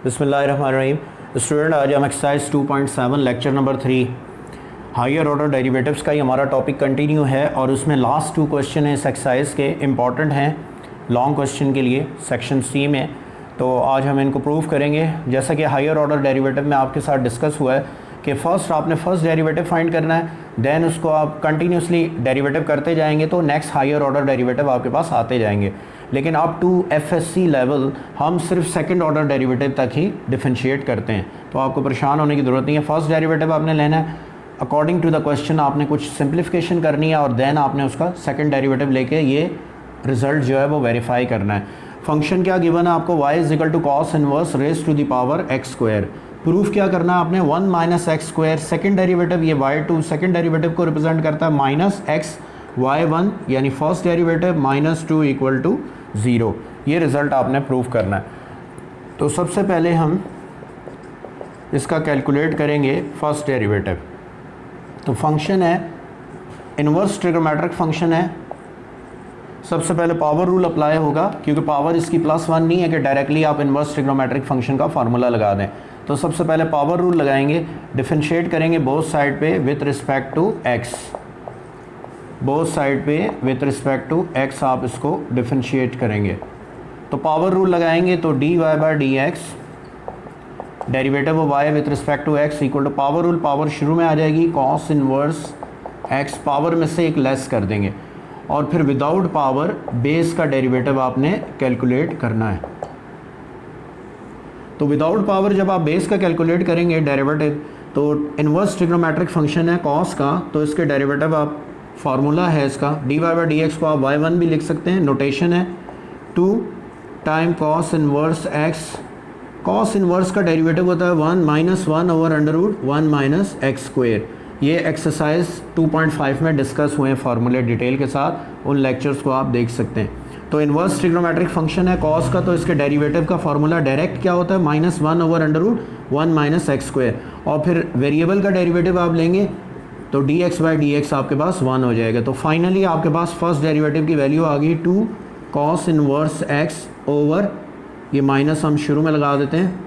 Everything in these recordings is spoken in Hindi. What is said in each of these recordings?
बिस्मिल्लाहिर्रहमानिर्रहीम। स्टूडेंट, आज हम exercise 2.7 lecture number 3 higher order derivatives का ही हमारा टॉपिक कंटिन्यू है और उसमें लास्ट 2 क्वेश्चन हैं इस एक्सरसाइज के, इम्पॉर्टेंट हैं लॉन्ग क्वेश्चन के लिए सेक्शन सी में। तो आज हम इनको प्रूव करेंगे। जैसा कि हायर ऑर्डर डेरिवेटिव में आपके साथ डिस्कस हुआ है कि फ़र्स्ट आपने फ़र्स्ट डेरिवेटिव फाइंड करना है, देन उसको आप कंटिन्यूसली डेरिवेटिव करते जाएंगे तो नेक्स्ट हायर ऑर्डर डेरिवेटिव आपके पास आते जाएंगे। लेकिन अप टू एफएससी लेवल हम सिर्फ सेकंड ऑर्डर डेरिवेटिव तक ही डिफरेंशिएट करते हैं, तो आपको परेशान होने की ज़रूरत नहीं है। फर्स्ट डेरिवेटिव आपने लेना है, अकॉर्डिंग टू द क्वेश्चन आपने कुछ सिंप्लीफिकेशन करनी है और देन आपने उसका सेकंड डेरिवेटिव लेके ये रिज़ल्ट जो है वो वेरीफाई करना है। फंक्शन क्या गिवन है आपको, y is equal to cos inverse raise to the power x square. Proof क्या करना है आपने, 1 minus x square second derivative, ये y2 सेकेंड डेरिवेटिव को रिप्रेजेंट करता है माइनस एक्स y1 यानी first derivative minus 2 equal to 0। ये रिज़ल्ट आपने प्रूफ करना है। तो सबसे पहले हम इसका कैलकुलेट करेंगे फर्स्ट डेरिवेटिव। तो फंक्शन है इनवर्स ट्रिग्नोमेट्रिक फंक्शन है। सबसे पहले पावर रूल अप्लाई होगा क्योंकि पावर इसकी +1 नहीं है कि डायरेक्टली आप इनवर्स ट्रिग्नोमेट्रिक फंक्शन का फार्मूला लगा दें। तो सबसे पहले पावर रूल लगाएंगे, डिफरेंशिएट करेंगे बोथ साइड पे with respect to x। Both side पे विथ रिस्पेक्ट टू x आप इसको डिफरेंशिएट करेंगे। तो पावर रूल लगाएंगे तो dy by d x derivative of y with respect to x equal to power rule, power शुरू में आ जाएगी कॉस इनवर्स x, पावर में से एक लेस कर देंगे और फिर विदाउट पावर बेस का डेरिवेटिव आपने कैलकुलेट करना है। तो विदाउट पावर जब आप बेस का कैलकुलेट करेंगे डेरिवेटिव, तो इनवर्स ट्रिग्नोमेट्रिक फंक्शन है कॉस का, तो इसके डेरिवेटिव आप फार्मूला है इसका dy बाई डी एक्स को आप y1 भी लिख सकते हैं, नोटेशन है 2 time cos inverse x। Cos inverse का डेरिवेटिव होता है 1 minus 1 over under root 1 minus x square. ये एक्सरसाइज 2.5 में डिस्कस हुए हैं फार्मूले डिटेल के साथ, उन लेक्चर्स को आप देख सकते हैं। तो इनवर्स ट्रिग्नोमेट्रिक फंक्शन है कॉस का, तो इसके डेरिवेटिव का फार्मूला डायरेक्ट क्या होता है minus 1 over under root 1 minus x square. और फिर वेरिएबल का डेरिवेटिव आप लेंगे तो d x by d x आपके पास 1 हो जाएगा। तो फाइनली आपके पास फर्स्ट डेरिवेटिव की वैल्यू आ गई 2 कॉस इनवर्स एक्स ओवर, ये माइनस हम शुरू में लगा देते हैं,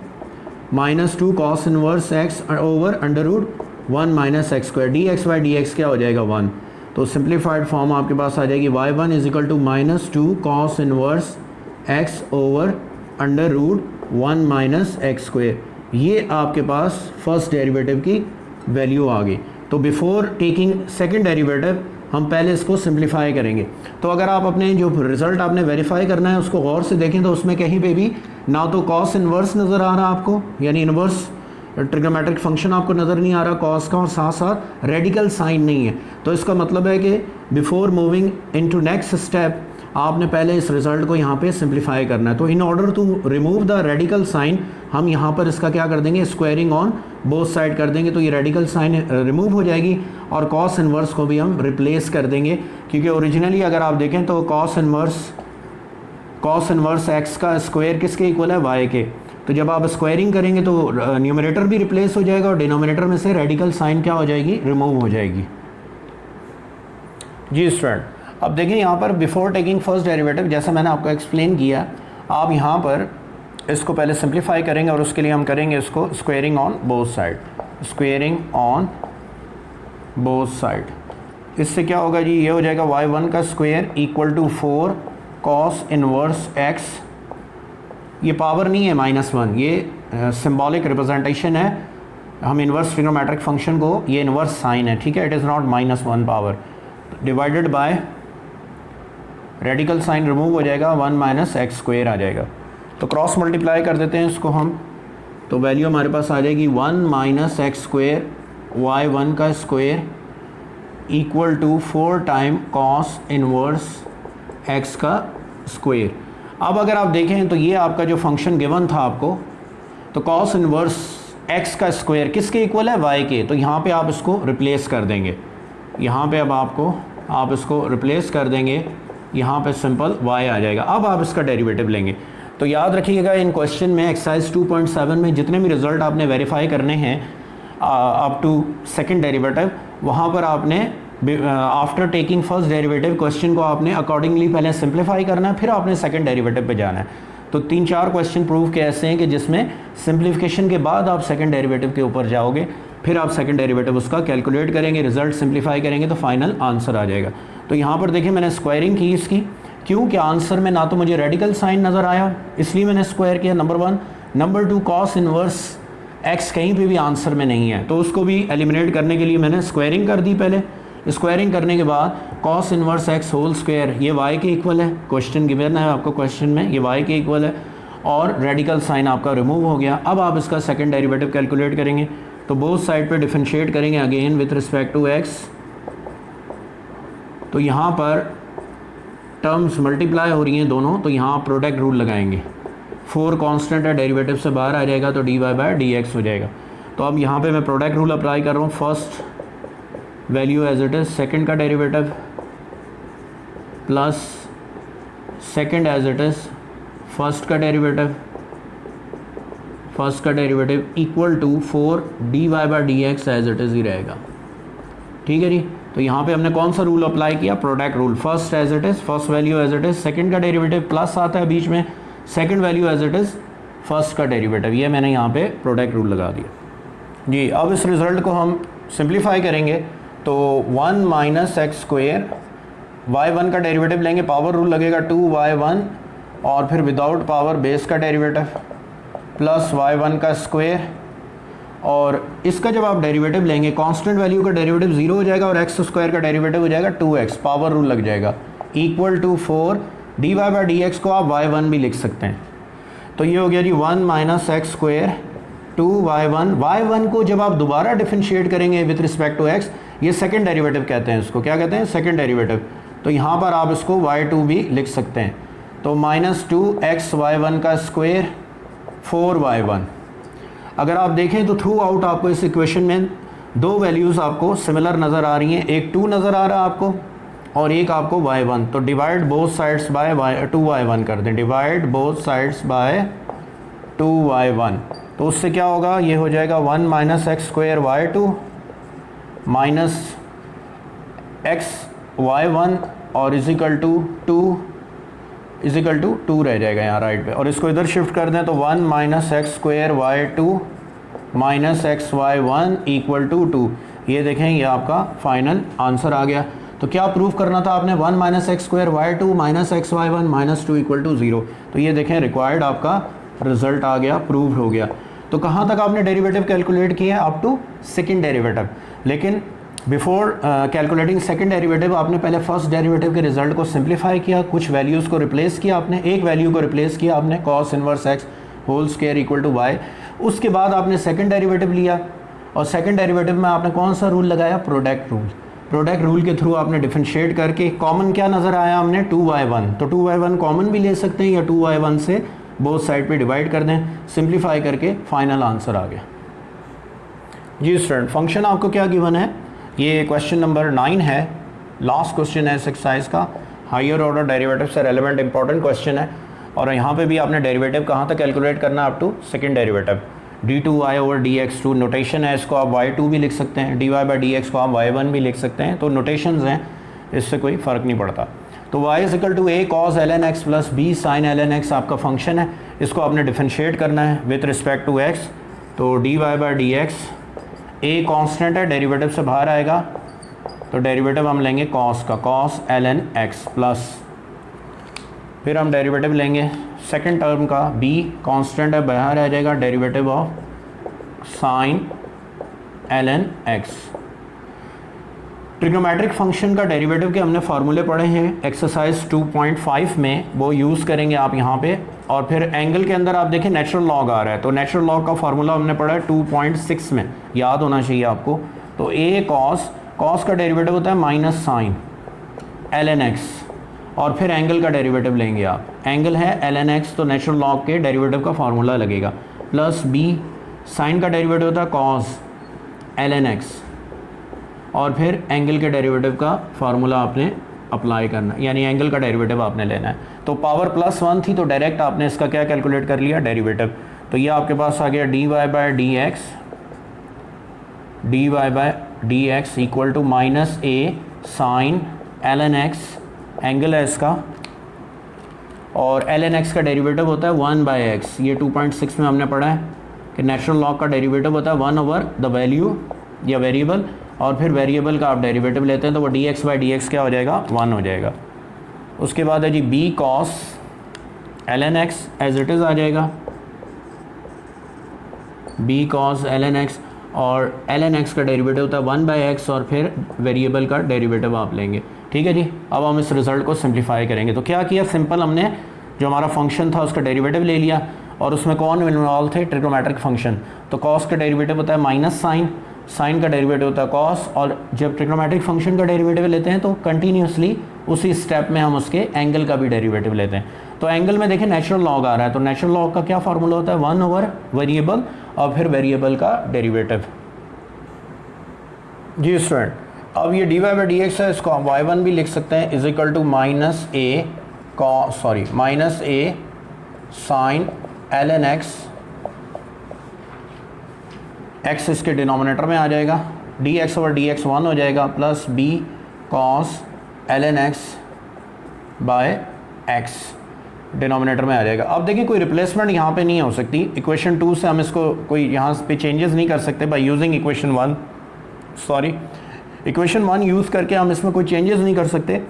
minus 2 cos inverse x over under root 1 minus x square. D x by d x क्या हो जाएगा 1। तो सिंप्लीफाइड फॉर्म आपके पास आ जाएगी y1 is equal to minus 2 cos inverse x over under root 1 minus x square. ये आपके पास फर्स्ट डेरिवेटिव की वैल्यू आ गई। तो बिफोर टेकिंग सेकंड डेरिवेटिव हम पहले इसको सिंप्लीफाई करेंगे। तो अगर आप अपने जो रिज़ल्ट आपने वेरीफाई करना है उसको गौर से देखें तो उसमें कहीं पे भी ना तो कॉस इनवर्स नज़र आ रहा आपको, यानी इनवर्स ट्रिग्नोमेट्रिक फंक्शन आपको नज़र नहीं आ रहा कॉस का, और साथ साथ रेडिकल साइन नहीं है। तो इसका मतलब है कि before moving into next step आपने पहले इस रिज़ल्ट को यहाँ पे सिंप्लीफाई करना है। तो in order to remove the radical sign हम यहाँ पर इसका क्या कर देंगे, स्क्वायरिंग ऑन बोथ साइड कर देंगे, तो ये रेडिकल साइन रिमूव हो जाएगी और कॉस इनवर्स को भी हम रिप्लेस कर देंगे। क्योंकि ओरिजिनली अगर आप देखें तो कॉस इनवर्स एक्स का स्क्वायर किसके इक्वल है, वाई के। तो जब आप स्क्वायरिंग करेंगे तो न्यूमरेटर भी रिप्लेस हो जाएगा और डिनोमिनेटर में से रेडिकल साइन क्या हो जाएगी, रिमूव हो जाएगी। जी स्टूडेंट, अब देखिए यहाँ पर बिफोर टेकिंग फर्स्ट डेरिवेटिव जैसा मैंने आपको एक्सप्लेन किया, आप यहाँ पर इसको पहले सिंप्लीफाई करेंगे और उसके लिए हम करेंगे इसको squaring on both side, squaring on both side. इससे क्या होगा जी, ये हो जाएगा y1 का square equal to 4 cos inverse x। ये पावर नहीं है -1, ये सिंबॉलिक रिप्रेजेंटेशन है। हम इनवर्स ट्रिग्नोमेट्रिक फंक्शन को, ये इनवर्स साइन है, ठीक है, it is not -1 power, divided by radical sign remove हो जाएगा 1 माइनस एक्स स्क्वायर आ जाएगा। तो क्रॉस मल्टीप्लाई कर देते हैं इसको हम, तो वैल्यू हमारे पास आ जाएगी 1 माइनस एक्स स्क्वायर y1 का square equal to 4 time cos inverse x का स्क्वायर। अब अगर आप देखें तो ये आपका जो फंक्शन गिवन था आपको, तो कॉस इनवर्स x का स्क्वायर किसके इक्वल है, y के। तो यहाँ पे आप इसको रिप्लेस कर देंगे, यहाँ पे अब आप इसको रिप्लेस कर देंगे, यहाँ पे सिंपल y आ जाएगा। अब आप इसका डेरिवेटिव लेंगे। तो याद रखिएगा इन क्वेश्चन में एक्सरसाइज 2.7 में जितने भी रिज़ल्ट आपने वेरीफाई करने हैं अप टू सेकंड डेरिवेटिव, वहाँ पर आपने after taking first derivative question को आपने अकॉर्डिंगली पहले सिंप्लीफाई करना है, फिर आपने सेकंड डेरिवेटिव पे जाना है। तो 3-4 क्वेश्चन प्रूव के ऐसे हैं कि जिसमें सिंप्लीफिकेशन के बाद आप सेकंड डेरिवेटिव के ऊपर जाओगे, फिर आप सेकंड डेरिवेटिव उसका कैलकुलेट करेंगे, रिजल्ट सिंप्लीफाई करेंगे तो फाइनल आंसर आ जाएगा। तो यहाँ पर देखिए मैंने स्क्वायरिंग की इसकी, क्योंकि आंसर में ना तो मुझे रेडिकल साइन नज़र आया इसलिए मैंने स्क्वायर किया, number 1। Number 2, cos inverse x कहीं पे भी आंसर में नहीं है, तो उसको भी एलिमिनेट करने के लिए मैंने स्क्वायरिंग कर दी। पहले स्क्वायरिंग करने के बाद cos inverse x whole square, ये वाई के इक्वल है, क्वेश्चन गिवन है आपको क्वेश्चन में, ये वाई के इक्वल है, और रेडिकल साइन आपका रिमूव हो गया। अब आप इसका सेकंड डेरिवेटिव कैलकुलेट करेंगे, तो बोथ साइड पे डिफरेंशिएट करेंगे again with respect to x. तो यहाँ पर टर्म्स मल्टीप्लाई हो रही हैं दोनों, तो यहाँ प्रोडक्ट रूल लगाएंगे। 4 कांस्टेंट है, डेरिवेटिव से बाहर आ जाएगा तो dy/dx हो जाएगा। तो अब यहाँ पे मैं प्रोडक्ट रूल अप्लाई कर रहा हूँ, first value as it is, second का derivative plus second as it is first का डेरिवेटिव, फर्स्ट का derivative equal to 4 dy/dx as it is ही रहेगा। ठीक है जी। तो यहाँ पे हमने कौन सा रूल अप्लाई किया, product rule, first as it is, first value as it is, second का डेरिवेटिव प्लस आता है बीच में, second value as it is, first का डेरिवेटिव, ये मैंने यहाँ पे प्रोडक्ट रूल लगा दिया जी। अब इस रिज़ल्ट को हम सिंप्लीफाई करेंगे, तो 1 माइनस एक्स स्क्वेयर, y1 का डेरिवेटिव लेंगे, पावर रूल लगेगा 2y1, और फिर विदाउट पावर बेस का डेरिवेटिव प्लस y1 का स्क्वेयर, और इसका जब आप डेरिवेटिव लेंगे कांस्टेंट वैल्यू का डेरिवेटिव 0 हो जाएगा और एक्स स्क्वायर का डेरिवेटिव हो जाएगा 2x, पावर रूल लग जाएगा, इक्वल टू 4 dy/dx को आप y1 भी लिख सकते हैं। तो ये हो गया जी 1 minus x square 2y1, y1 को जब आप दोबारा डिफरेंशिएट करेंगे विथ रिस्पेक्ट टू x, ये सेकंड डेरिवेटिव कहते हैं, इसको क्या कहते हैं, सेकंड डेरिवेटिव। तो यहाँ पर आप इसको y2 भी लिख सकते हैं, तो -2x y1 का स्क्वेयर 4y1। अगर आप देखें तो थ्रू आउट आपको इस इक्वेशन में दो वैल्यूज़ आपको सिमिलर नज़र आ रही हैं, एक 2 नज़र आ रहा है आपको और एक आपको y1, तो divide both sides by 2y1 कर दें, divide both sides by 2y1, तो उससे क्या होगा, ये हो जाएगा 1 minus x square y2 minus x y1 और इजिकल टू 2 रह जाएगा यहाँ राइट पे, और इसको इधर शिफ्ट कर दें तो 1 minus x square y2 minus x y1 equal to 2। ये देखें ये आपका फाइनल आंसर आ गया। तो क्या प्रूफ करना था आपने, 1 minus x square y2 minus x y1 minus 2 equal to 0। तो ये देखें रिक्वायर्ड आपका रिजल्ट आ गया, प्रूव हो गया। तो कहाँ तक आपने डेरिवेटिव कैलकुलेट किया, अप टू सेकंड डेरिवेटिव। लेकिन बिफोर कैलकुलेटिंग सेकंड डेरिवेटिव आपने पहले फर्स्ट डेरिवेटिव के रिजल्ट को सिंप्लीफाई किया, कुछ वैल्यूज़ को रिप्लेस किया आपने, एक वैल्यू को रिप्लेस किया आपने cos inverse x whole square equal to y. उसके बाद आपने सेकंड डेरिवेटिव लिया और सेकंड डेरिवेटिव में आपने कौन सा रूल लगाया, प्रोडक्ट रूल। प्रोडक्ट रूल के थ्रू आपने डिफरेंशिएट करके कॉमन क्या नज़र आया हमने 2y1, तो 2y1 कॉमन भी ले सकते हैं या 2y1 से बोथ साइड पे डिवाइड कर दें, सिंप्लीफाई करके फाइनल आंसर आ गया जी। स्टूडेंट फंक्शन आपको क्या गिवन है, ये क्वेश्चन नंबर 9 है, लास्ट क्वेश्चन है इस एक्सरसाइज का, हायर ऑर्डर डेरिवेटिव से रेलेवेंट इंपॉर्टेंट क्वेश्चन है। और यहाँ पे भी आपने डेरिवेटिव कहाँ तक कैलकुलेट करना है, up to second derivative. d2y/dx2 notation है, इसको आप y2 भी लिख सकते हैं, dy/dx को आप y1 भी लिख सकते हैं, तो नोटेशंस हैं, इससे कोई फ़र्क नहीं पड़ता। तो y = a cos ln x plus b sin ln x आपका फंक्शन है, इसको आपने डिफरेंशिएट करना है विथ रिस्पेक्ट टू x। तो dy/dx a कांस्टेंट है, डेरिवेटिव से बाहर आएगा, तो डेरिवेटिव हम लेंगे cos का, cos ln x प्लस, फिर हम डेरिवेटिव लेंगे सेकंड टर्म का, b कांस्टेंट है, बाहर आ जाएगा, derivative of sin ln x। Trigonometric function का डेरिवेटिव के हमने फार्मूले पढ़े हैं एक्सरसाइज 2.5 में, वो यूज़ करेंगे आप यहाँ पे। और फिर एंगल के अंदर आप देखें नेचुरल लॉग आ रहा है, तो नेचुरल लॉग का फार्मूला हमने पढ़ा है 2.6 में, याद होना चाहिए आपको। तो a cos का डेरिवेटिव होता है माइनस साइन ln x, और फिर एंगल का डेरिवेटिव लेंगे आप, एंगल है ln x, तो नेचुरल लॉग के डेरिवेटिव का फार्मूला लगेगा, प्लस b साइन का डेरिवेटिव होता है cos ln x, और फिर एंगल के डेरिवेटिव का फार्मूला आपने अप्लाई करना, यानी एंगल का डेरिवेटिव आपने लेना है। तो पावर +1 थी तो डायरेक्ट आपने इसका क्या कैलकुलेट कर लिया, डेरिवेटिव। तो ये आपके पास आ गया dy/dx equal to -a sin ln x, angle है इसका, और ln x का डेरिवेटिव होता है 1/x। ये 2.6 में हमने पढ़ा है कि नेचुरल लॉग का डेरिवेटिव होता है 1/द वैल्यू या वेरिएबल, और फिर वेरिएबल का आप डेरिवेटिव लेते हैं तो वो dx/dx क्या हो जाएगा, 1 हो जाएगा। उसके बाद है जी b cos ln x as it is आ जाएगा, b cos ln x, और ln x का डेरिवेटिव होता है 1/x और फिर वेरिएबल का डेरिवेटिव आप लेंगे। ठीक है जी। अब हम इस रिज़ल्ट को सिंप्लीफाई करेंगे। तो क्या किया, सिंपल हमने जो हमारा फंक्शन था उसका डेरिवेटिव ले लिया, और उसमें कौन इन्वॉल्व थे, ट्रिग्नोमेट्रिक फंक्शन। तो कॉस का डेरिवेटिव होता है माइनस साइन, साइन का डेरिवेटिव होता है कॉस, और जब ट्रिग्नोमेट्रिक फंक्शन का डेरिवेटिव लेते हैं तो कंटिन्यूसली उसी स्टेप में हम उसके एंगल का भी डेरिवेटिव लेते हैं। तो एंगल में देखें नेचुरल लॉग आ रहा है, तो नेचुरल लॉग का क्या फार्मूला होता है, 1/वेरिएबल और फिर वेरिएबल का डेरिवेटिव। जी स्टूडेंट, अब ये dy/dx है, इसको हम y1 भी लिख सकते हैं is equal to minus a sine ln x, x इसके डिनोमिनेटर में आ जाएगा, dx/dx 1 हो जाएगा, plus b cos ln x by x denominator में आ जाएगा। अब देखिए कोई रिप्लेसमेंट यहाँ पे नहीं हो सकती, इक्वेशन 2 से हम इसको कोई यहाँ पे चेंजेस नहीं कर सकते बाय यूजिंग इक्वेशन 1 यूज़ करके हम इसमें कोई चेंजेस नहीं कर सकते।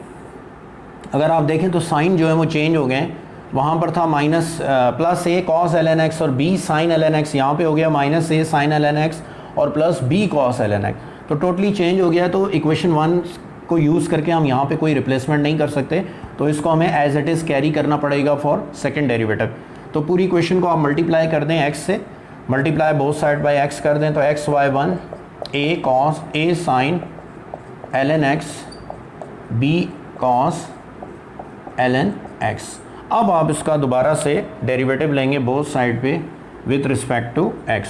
अगर आप देखें तो साइन जो है वो चेंज हो गए, वहाँ पर था माइनस प्लस ए कॉस ln x और b साइन ln x, यहाँ पे हो गया minus a sine ln x और plus b cos ln x, तो टोटली चेंज हो गया। तो इक्वेशन 1 को यूज़ करके हम यहाँ पे कोई रिप्लेसमेंट नहीं कर सकते, तो इसको हमें एज इट इज़ कैरी करना पड़ेगा फॉर सेकेंड डेरिवेटिव। तो पूरी इक्वेशन को आप मल्टीप्लाई कर दें x से, multiply both side by x कर दें, तो xy1 a cos a sine ln x b cos ln x। अब आप इसका दोबारा से डेरिवेटिव लेंगे बोथ साइड पे with respect to x,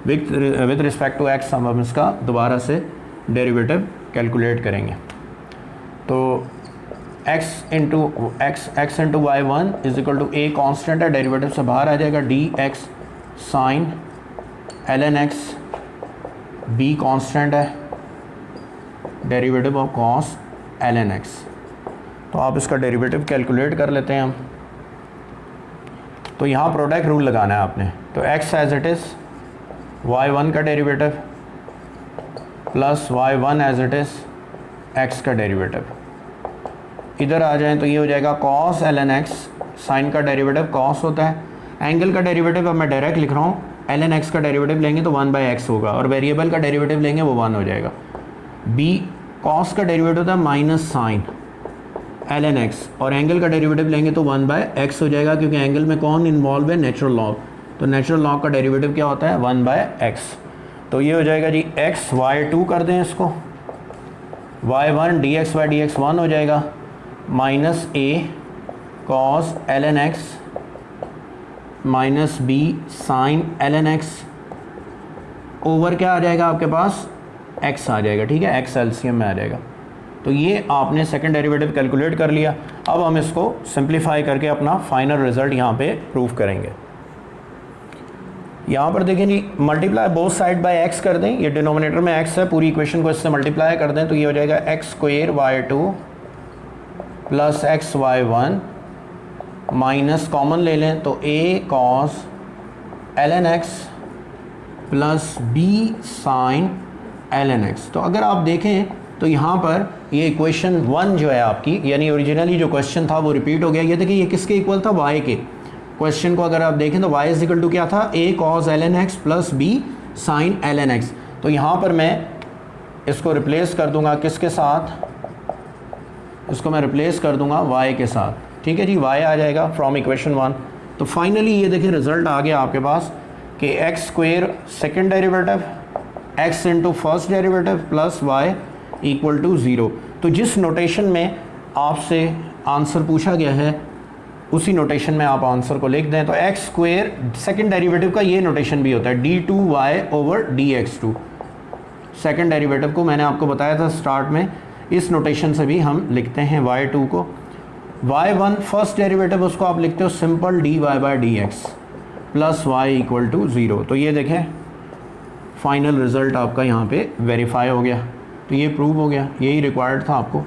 with respect to x हम इसका दोबारा से डेरिवेटिव कैलकुलेट करेंगे। तो x into y1 is equal to a constant है, डेरिवेटिव से बाहर आ जाएगा, dx sine ln x, b constant है, derivative of cos ln x। तो आप इसका डेरिवेटिव कैलकुलेट कर लेते हैं हम। तो यहाँ प्रोडक्ट रूल लगाना है आपने, तो x as it is y1 का derivative plus y1 as it is x का डेरिवेटिव, इधर आ जाएं तो ये हो जाएगा cos ln x, साइन का डेरिवेटिव cos होता है, एंगल का डेरिवेटिव अब मैं डायरेक्ट लिख रहा हूँ, ln x का डेरिवेटिव लेंगे तो 1/x होगा, और वेरिएबल का डेरिवेटिव लेंगे वो 1 हो जाएगा। b cos का डेरिवेटिव होता है माइनस साइन ln x, और एंगल का डेरिवेटिव लेंगे तो 1/x हो जाएगा, क्योंकि एंगल में कौन इन्वॉल्व है, नेचुरल लॉग, तो नेचुरल लॉग का डेरिवेटिव क्या होता है, 1/x। तो ये हो जाएगा जी x y2 कर दें इसको, y1 dx/dx 1 हो जाएगा, minus a cos ln x minus b sine ln x over क्या आ जाएगा आपके पास, x आ जाएगा। ठीक है, x एलसीएम में आ जाएगा। तो ये आपने सेकंड डेरिवेटिव कैलकुलेट कर लिया। अब हम इसको सिंप्लीफाई करके अपना फाइनल रिजल्ट यहाँ पे प्रूव करेंगे। यहाँ पर देखें जी, multiply both side by x कर दें, ये डिनोमिनेटर में x है, पूरी इक्वेशन को इससे मल्टीप्लाई कर दें तो ये हो जाएगा x square y2 plus xy1 minus common ले लें तो a cos ln x plus b sin ln x। तो अगर आप देखें तो यहाँ पर ये इक्वेशन 1 जो है आपकी, यानी ओरिजिनली जो क्वेश्चन था वो रिपीट हो गया। ये देखिए ये किसके इक्वल था, y के। क्वेश्चन को अगर आप देखें तो y इज इक्वल टू क्या था, a cos ln x plus b sin ln x। तो यहाँ पर मैं इसको रिप्लेस कर दूंगा किसके साथ, इसको मैं रिप्लेस कर दूंगा y के साथ। ठीक है जी, y आ जाएगा फ्रॉम इक्वेशन 1। तो फाइनली ये देखिए रिजल्ट आ गया आपके पास कि x square second derivative x into first derivative plus y equal to 0। तो जिस नोटेशन में आपसे आंसर पूछा गया है उसी नोटेशन में आप आंसर को लिख दें। तो एक्स स्क्वायर सेकेंड डेरिवेटिव का ये नोटेशन भी होता है d2y over dx2। Second derivative को मैंने आपको बताया था स्टार्ट में, इस नोटेशन से भी हम लिखते हैं y2 को। y1 फर्स्ट डेरिवेटिव उसको आप लिखते हो simple dy/dx plus y equal to 0। तो ये देखें फाइनल रिज़ल्ट आपका यहाँ पे वेरीफाई हो गया। तो ये प्रूव हो गया, यही रिक्वायर्ड था आपको।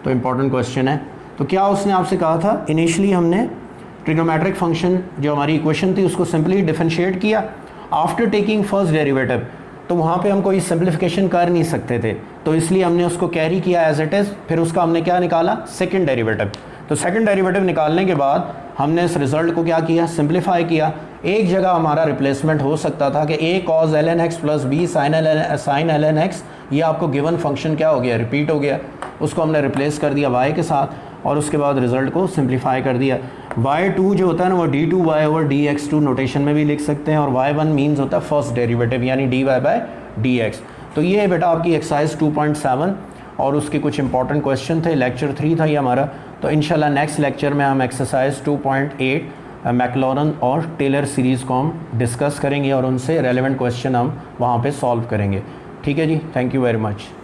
तो इम्पॉर्टेंट क्वेश्चन है। तो क्या उसने आपसे कहा था, इनिशियली हमने ट्रिग्नोमेट्रिक फंक्शन जो हमारी इक्वेशन थी उसको सिंपली डिफरेंशिएट किया आफ्टर टेकिंग फर्स्ट डेरिवेटिव, तो वहाँ पे हम कोई सिंप्लीफिकेशन कर नहीं सकते थे, तो इसलिए हमने उसको कैरी किया एज इट इज़। फिर उसका हमने क्या निकाला, सेकंड डेरिवेटिव। तो सेकंड डेरिवेटिव निकालने के बाद हमने इस रिजल्ट को क्या किया, सिंप्लीफाई किया। एक जगह हमारा रिप्लेसमेंट हो सकता था कि a cos ln x plus b sin ln x, ये आपको गिवन फंक्शन क्या हो गया, रिपीट हो गया, उसको हमने रिप्लेस कर दिया y के साथ और उसके बाद रिजल्ट को सिंप्लीफाई कर दिया। y2 जो होता है ना वो d2y ओवर dx2 नोटेशन में भी लिख सकते हैं, और y1 मीन्स होता है फर्स्ट डेरिवेटिव यानी dy बाय dx। तो ये बेटा आपकी एक्सरसाइज 2.7 और उसके कुछ इंपॉर्टेंट क्वेश्चन थे। लेक्चर 3 था ये हमारा। तो इंशाल्लाह नेक्स्ट लेक्चर में हम एक्सरसाइज 2.8 मैक्लॉरन और टेलर सीरीज़ को हम डिस्कस करेंगे और उनसे रेलेवेंट क्वेश्चन हम वहाँ पे सॉल्व करेंगे। ठीक है जी, थैंक यू वेरी मच।